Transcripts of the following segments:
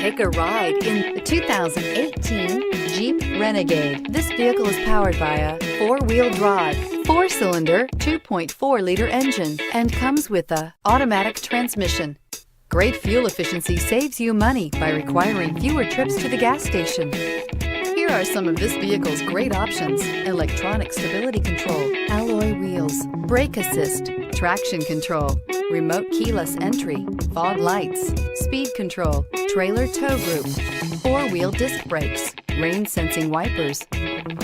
Take a ride in the 2018 Jeep Renegade. This vehicle is powered by a four-wheel drive, four-cylinder, 2.4-liter engine, and comes with a automatic transmission. Great fuel efficiency saves you money by requiring fewer trips to the gas station. Here are some of this vehicle's great options: electronic stability control, alloy wheels, brake assist, traction control, remote keyless entry, fog lights, speed control, trailer tow group, four-wheel disc brakes, rain sensing wipers.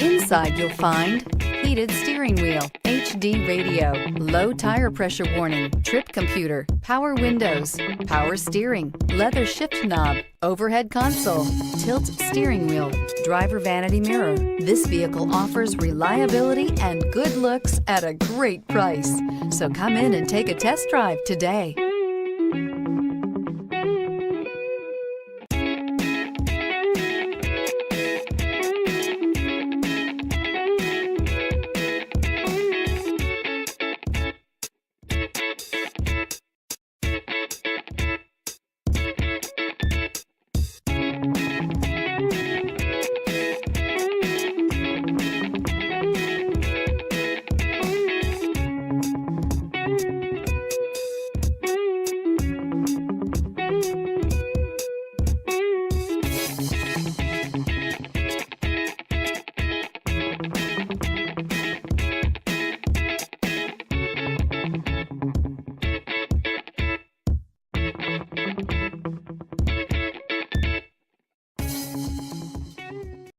Inside you'll find heated steering wheel, HD radio, low tire pressure warning, trip computer, power windows, power steering, leather shift knob, overhead console, tilt steering wheel, driver vanity mirror. This vehicle offers reliability and good looks at a great price. So come in and take a test drive today.